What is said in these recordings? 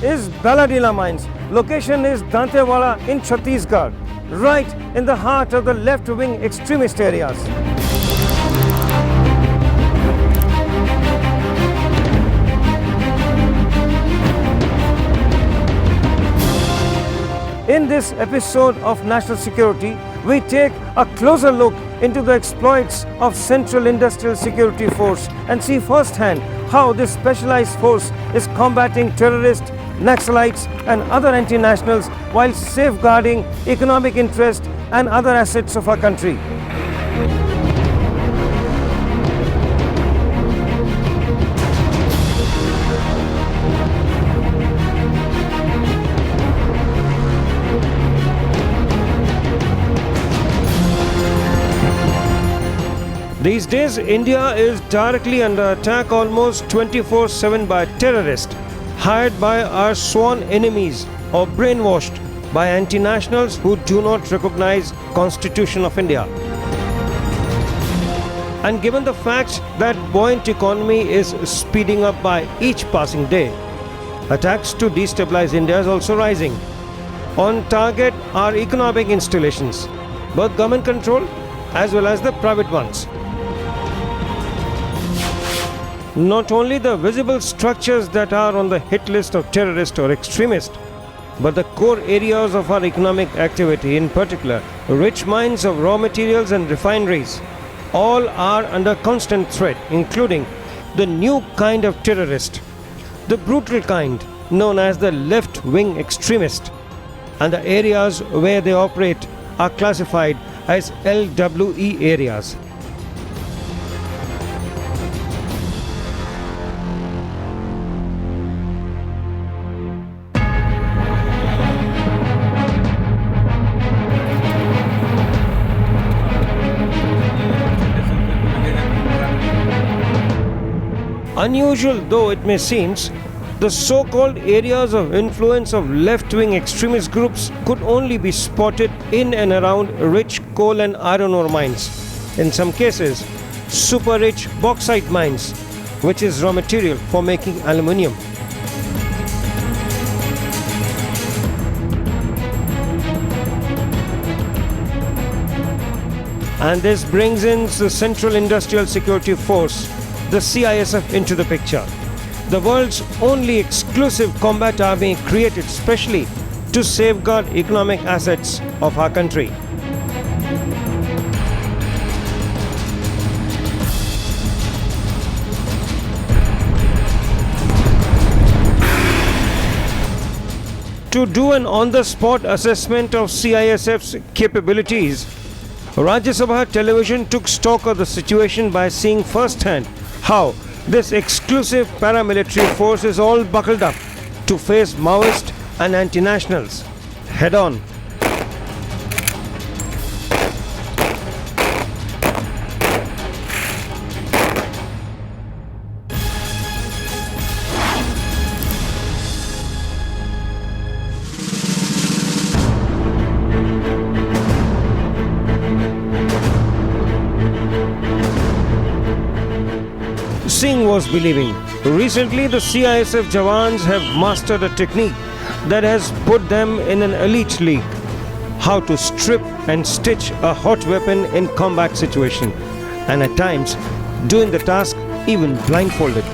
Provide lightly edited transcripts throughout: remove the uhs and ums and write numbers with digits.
is Baladila Mines. Location is Dantewala in Chhattisgarh, right in the heart of the left-wing extremist areas. In this episode of National Security, we take a closer look into the exploits of Central Industrial Security Force and see firsthand how this specialized force is combating terrorists, Naxalites and other anti-nationals while safeguarding economic interest and other assets of our country. These days, India is directly under attack almost 24/7 by terrorists, hired by our sworn enemies or brainwashed by anti-nationals who do not recognize Constitution of India. And given the fact that buoyant economy is speeding up by each passing day, attacks to destabilize India is also rising. On target are economic installations, both government controlled as well as the private ones. Not only the visible structures that are on the hit list of terrorists or extremists, but the core areas of our economic activity, in particular, rich mines of raw materials and refineries, all are under constant threat, including the new kind of terrorist, the brutal kind known as the left-wing extremist, and the areas where they operate are classified as LWE areas. Unusual though it may seem, the so-called areas of influence of left-wing extremist groups could only be spotted in and around rich coal and iron ore mines. In some cases, super-rich bauxite mines, which is raw material for making aluminium. And this brings in the Central Industrial Security Force, the CISF, into the picture. The world's only exclusive combat army created specially to safeguard economic assets of our country. To do an on-the-spot assessment of CISF's capabilities, Rajya Sabha television took stock of the situation by seeing firsthand how this exclusive paramilitary force is all buckled up to face Maoist and anti-nationals head on. Seeing was believing. Recently, the CISF Jawans have mastered a technique that has put them in an elite league. How to strip and stitch a hot weapon in combat situation, and at times doing the task even blindfolded.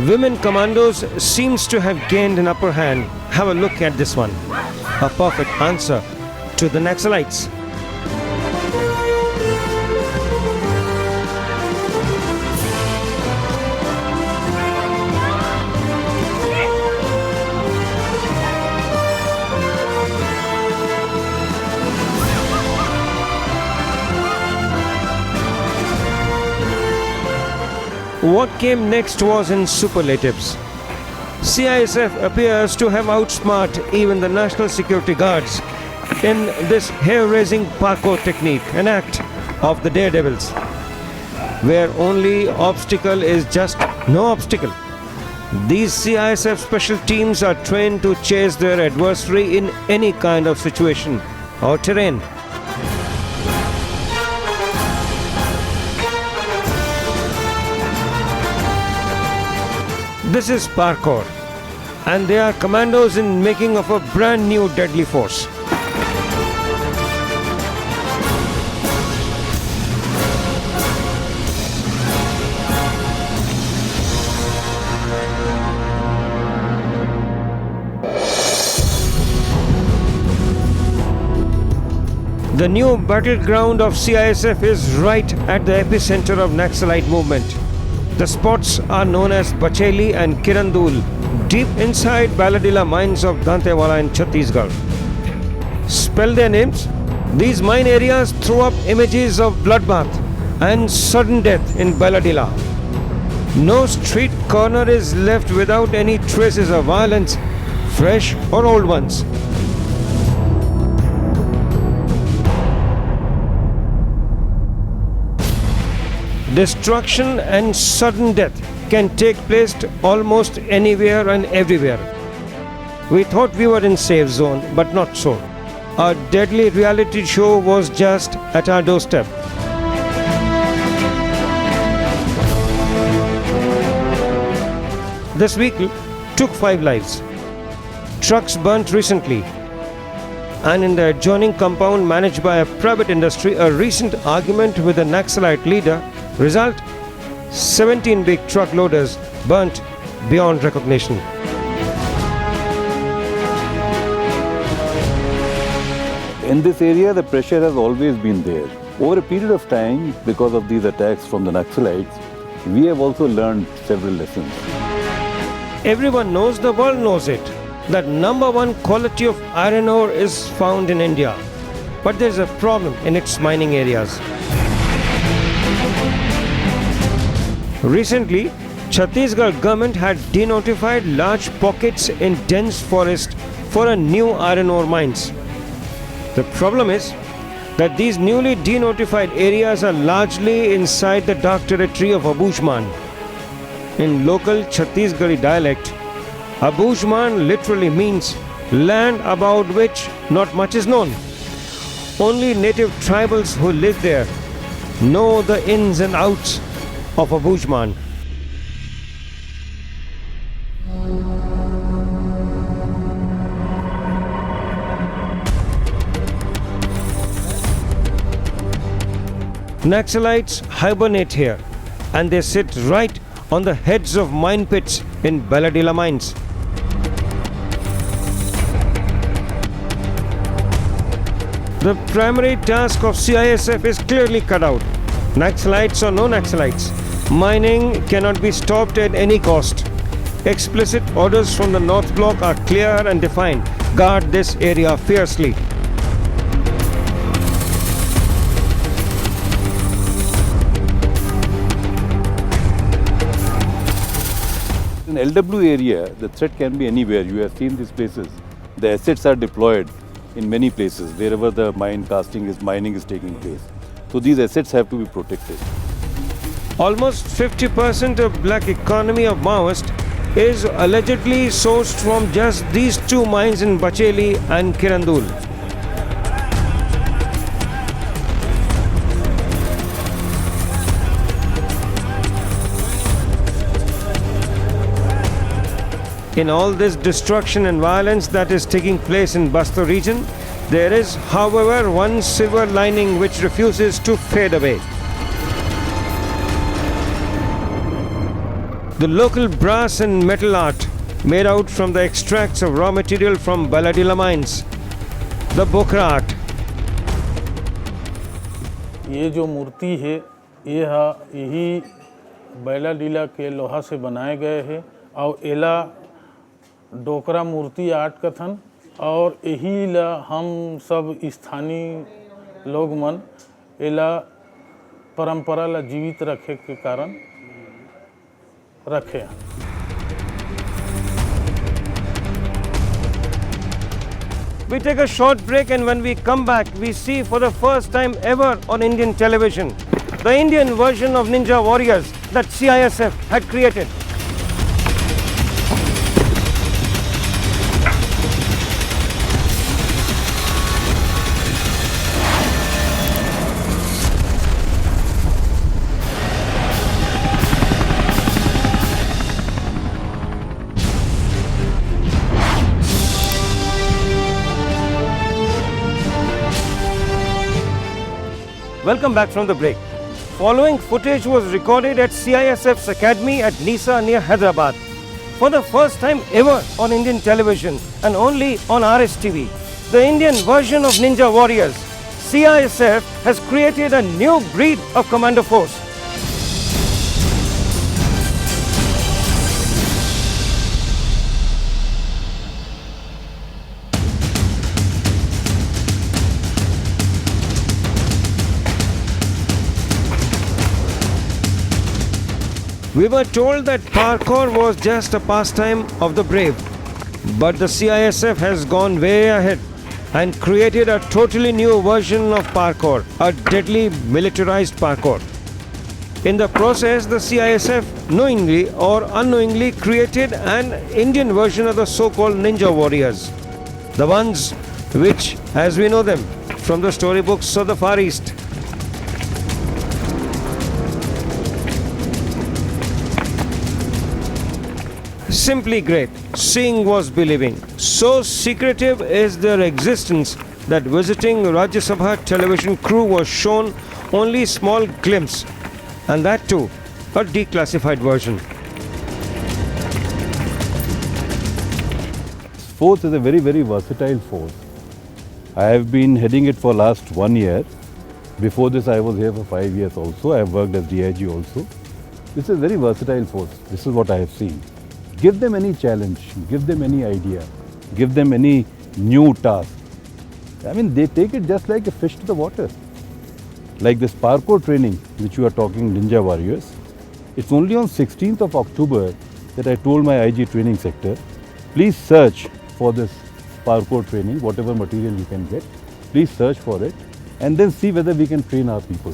Women commandos seems to have gained an upper hand. Have a look at this one. A perfect answer to the Naxalites. What came next was in superlatives. CISF appears to have outsmarted even the National Security Guards in this hair-raising parkour technique, an act of the daredevils, where only obstacle is just no obstacle. These CISF special teams are trained to chase their adversary in any kind of situation or terrain. This is Parkour, and they are commandos in making of a brand new deadly force. The new battleground of CISF is right at the epicenter of Naxalite movement. The spots are known as Bacheli and Kirandul, deep inside Baladila mines of Dantewala in Chhattisgarh. Spell their names. These mine areas throw up images of bloodbath and sudden death in Baladila. No street corner is left without any traces of violence, fresh or old ones. Destruction and sudden death can take place almost anywhere and everywhere. We thought we were in safe zone, but not so. Our deadly reality show was just at our doorstep. This week took 5 lives. Trucks burnt recently. And in the adjoining compound managed by a private industry, a recent argument with a Naxalite leader result 17 big truck loaders burnt beyond recognition. In this area, the pressure has always been there. Over a period of time, because of these attacks from the Naxalites, we have also learned several lessons. Everyone knows, the world knows it, that number one quality of iron ore is found in India. But there's a problem in its mining areas. Recently, Chhattisgarh government had denotified large pockets in dense forest for a new iron ore mines. The problem is that these newly denotified areas are largely inside the dark territory of Abujman. In local Chhattisgarhi dialect, Abujman literally means land about which not much is known. Only native tribals who live there know the ins and outs of Abujman. Naxalites hibernate here, and they sit right on the heads of mine pits in Baladila mines. The primary task of CISF is clearly cut out. Naxalites or no Naxalites, mining cannot be stopped at any cost. Explicit orders from the North Bloc are clear and defined. Guard this area fiercely. In LW area, the threat can be anywhere. You have seen these places. The assets are deployed in many places, wherever the mining is taking place. So these assets have to be protected. Almost 50% of black economy of Maoist is allegedly sourced from just these 2 mines in Bacheli and Kirandul. In all this destruction and violence that is taking place in Bastar region, there is, however, one silver lining which refuses to fade away. The local brass and metal art made out from the extracts of raw material from Baladila mines, the Bokra art. ये जो मूर्ति है यही बैलाडीला के लोहा से बनाए गए हैं और एला डोकरा मूर्ति आर्ट कथन और यही ला हम सब स्थानीय लोग मन एला परंपरा ला जीवित रखे के कारण रखे। We take a short break, and when we come back, we see for the first time ever on Indian television the Indian version of Ninja Warriors that CISF had created. Welcome back from the break. Following footage was recorded at CISF's academy at Nisa near Hyderabad. For the first time ever on Indian television and only on RSTV, the Indian version of Ninja Warriors, CISF has created a new breed of commando force. We were told that parkour was just a pastime of the brave, but the CISF has gone way ahead and created a totally new version of parkour, a deadly militarized parkour. In the process, the CISF knowingly or unknowingly created an Indian version of the so-called Ninja Warriors, the ones which, as we know them from the storybooks of the Far East. Simply great. Seeing was believing. So secretive is their existence that visiting Rajya Sabha television crew was shown only small glimpse, and that too a declassified version. Force is a very, very versatile force. I have been heading it for last 1 year. Before this, I was here for 5 years also. I have worked as DIG also. This is a very versatile force. This is what I have seen. Give them any challenge, give them any idea, give them any new task. I mean, they take it just like a fish to the water. Like this parkour training, which you are talking Ninja Warriors, it's only on 16th of October that I told my IG training sector, please search for this parkour training, whatever material you can get, please search for it and then see whether we can train our people.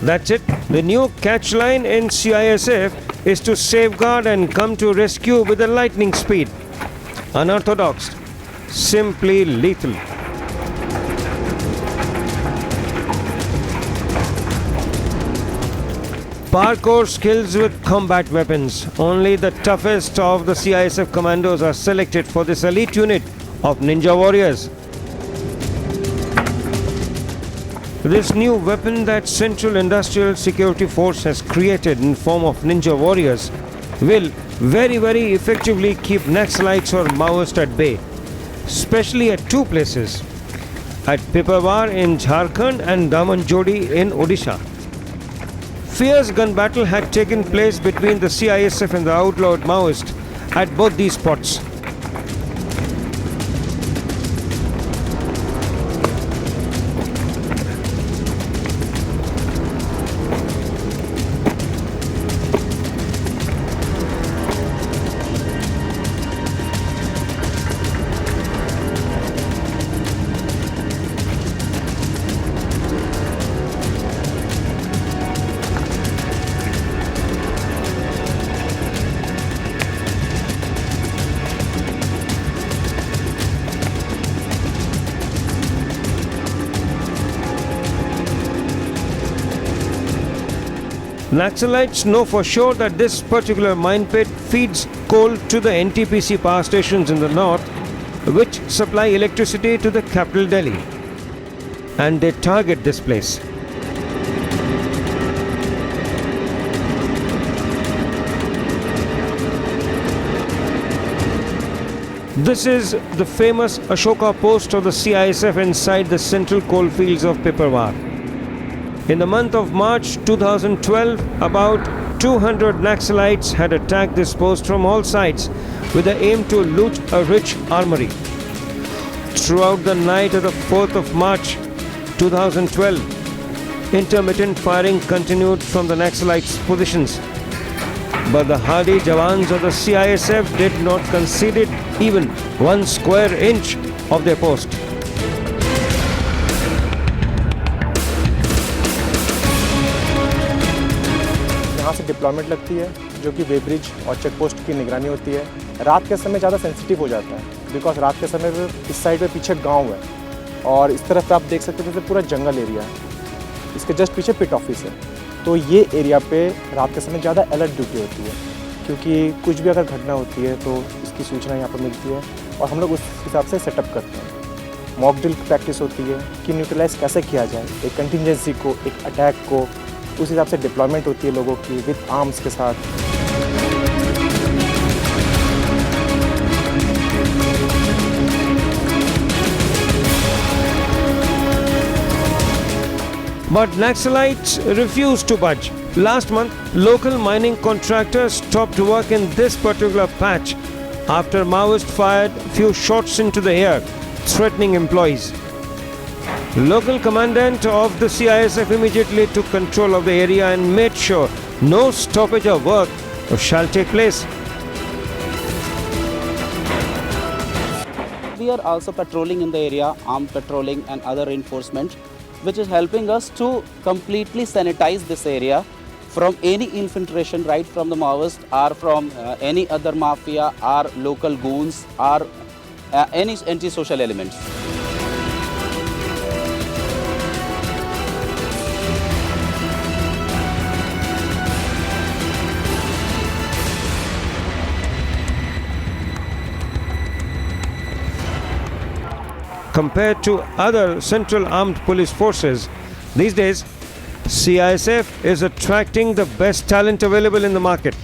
That's it. The new catchline in CISF is to safeguard and come to rescue with a lightning speed. Unorthodox, simply lethal. Parkour skills with combat weapons. Only the toughest of the CISF commandos are selected for this elite unit of Ninja Warriors. This new weapon that Central Industrial Security Force has created in form of Ninja Warriors will very effectively keep Naxalites or Maoists at bay, especially at two places, at Pipavaar in Jharkhand and Damanjodi in Odisha. Fierce gun battle had taken place between the CISF and the outlawed Maoists at both these spots. Naxalites know for sure that this particular mine pit feeds coal to the NTPC power stations in the north, which supply electricity to the capital Delhi. And they target this place. This is the famous Ashoka post of the CISF inside the central coalfields of Pipavaar. In the month of March 2012, about 200 Naxalites had attacked this post from all sides with the aim to loot a rich armory. Throughout the night of the 4th of March 2012, intermittent firing continued from the Naxalites' positions. But the hardy Jawans of the CISF did not concede even 1 square inch of their post. यहाँ से deployment लगती है जो कि वे bridge और check post की निगरानी होती है। रात के समय ज़्यादा सेंसिटिव हो जाता है बिकॉज रात के समय पे इस साइड पे पीछे गांव है और इस तरफ आप देख सकते हैं जैसे पूरा जंगल एरिया है। इसके जस्ट पीछे पिट ऑफिस है, तो ये एरिया पे रात के समय ज़्यादा अलर्ट ड्यूटी होती है क्योंकि कुछ भी अगर घटना होती है तो इसकी सूचना यहाँ पर मिलती है और हम लोग उस हिसाब से सेटअप करते हैं। मॉक ड्रिल प्रैक्टिस होती है कि न्यूट्रलाइज कैसे किया जाए एक कंटिजेंसी को, एक अटैक को, उस हिसाब से डिप्लॉयमेंट होती है लोगों की विद आर्म्स के साथ। But Naxalites refused to budge. Last month, local mining contractors stopped work in this particular patch after Maoists fired few shots into the air, threatening employees. Local commandant of the CISF immediately took control of the area and made sure no stoppage of work shall take place. We are also patrolling in the area, armed patrolling and other reinforcement, which is helping us to completely sanitize this area from any infiltration, right from the Maoists or from any other mafia or local goons or any anti-social elements. Compared to other central armed police forces, these days CISF is attracting the best talent available in the market.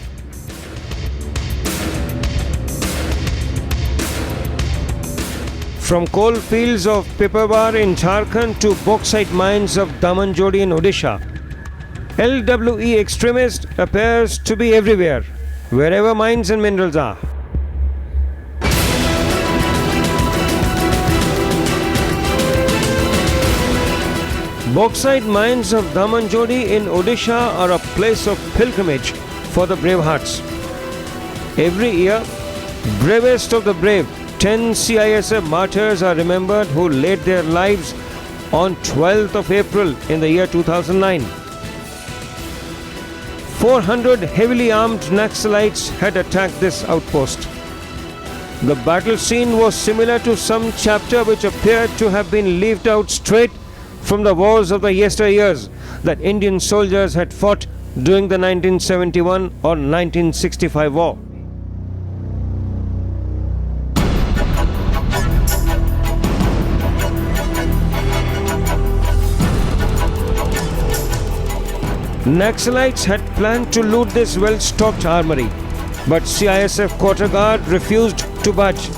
From coal fields of Pipavav in Jharkhand to bauxite mines of Damanjodi in Odisha, LWE extremist appears to be everywhere, wherever mines and minerals are. Bauxite mines of Damanjodi in Odisha are a place of pilgrimage for the brave hearts. Every year, bravest of the brave, 10 CISF martyrs are remembered who laid their lives on 12th of April in the year 2009. 400 heavily armed Naxalites had attacked this outpost. The battle scene was similar to some chapter which appeared to have been lived out straight from the wars of the yesteryears that Indian soldiers had fought during the 1971 or 1965 war. Naxalites had planned to loot this well-stocked armory, but CISF quarter guard refused to budge.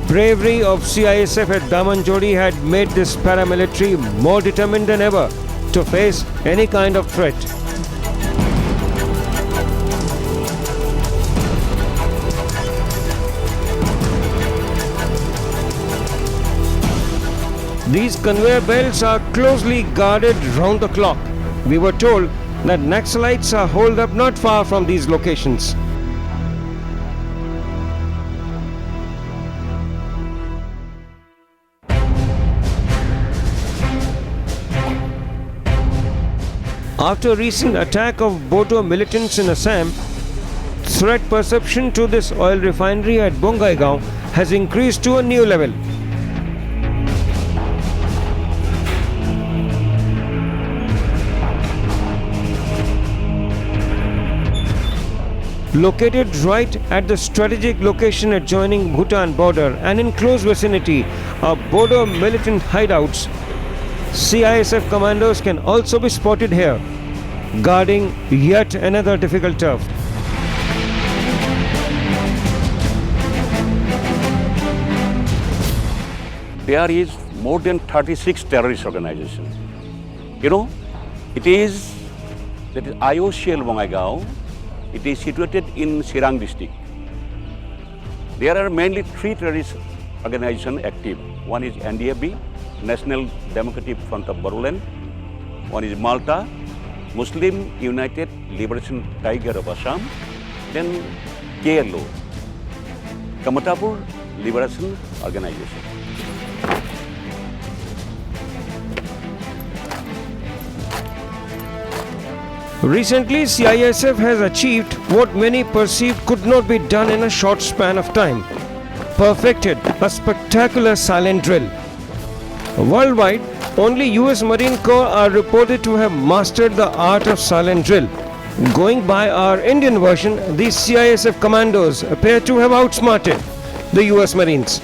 Bravery of CISF at Damanjodi had made this paramilitary more determined than ever to face any kind of threat. These conveyor belts are closely guarded round the clock. We were told that Naxalites are holed up not far from these locations. After recent attack of Bodo militants in Assam, threat perception to this oil refinery at Bongaigaon has increased to a new level. Located right at the strategic location adjoining Bhutan border and in close vicinity of Bodo militant hideouts, CISF commandos can also be spotted here, guarding yet another difficult turf. There is more than 36 terrorist organizations. You know, that is IOCL Bongaigaon. It is situated in Sirang district. There are mainly 3 terrorist organizations active. One is NDFB, National Democratic Front of Bodoland. One is Malta, Muslim United Liberation Tiger of Assam. Then KLO, Kamatapur Liberation Organization. Recently, CISF has achieved what many perceived could not be done in a short span of time. Perfected a spectacular silent drill. Worldwide, only US Marine Corps are reported to have mastered the art of silent drill. Going by our Indian version, these CISF commandos appear to have outsmarted the US Marines.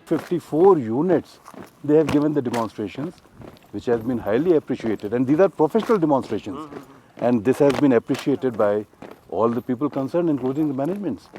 "54 units they have given the demonstrations, which has been highly appreciated, and these are professional demonstrations, and this has been appreciated by all the people concerned, including the managements.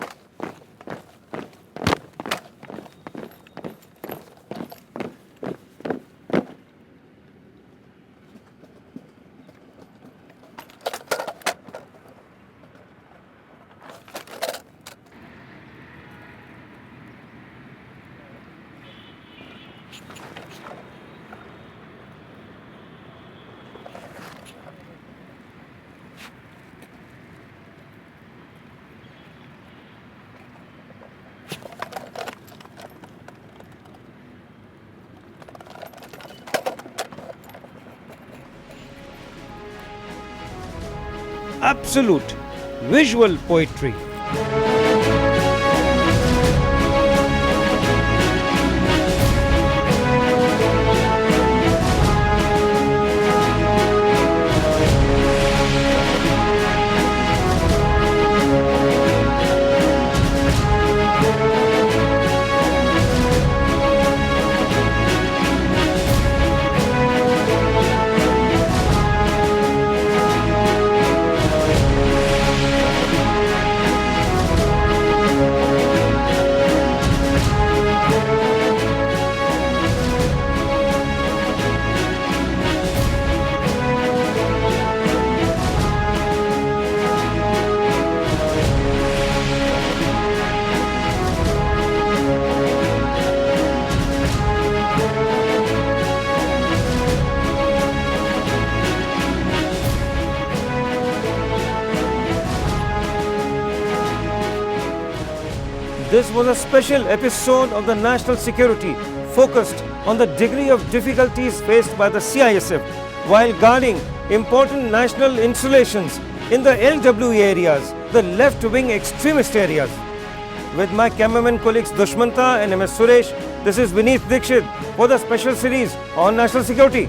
Absolute visual poetry. This was a special episode of the National Security focused on the degree of difficulties faced by the CISF while guarding important national installations in the LWE areas, the left-wing extremist areas. With my cameraman colleagues Dushmanta and MS Suresh, this is Vineet Dikshit for the special series on national security.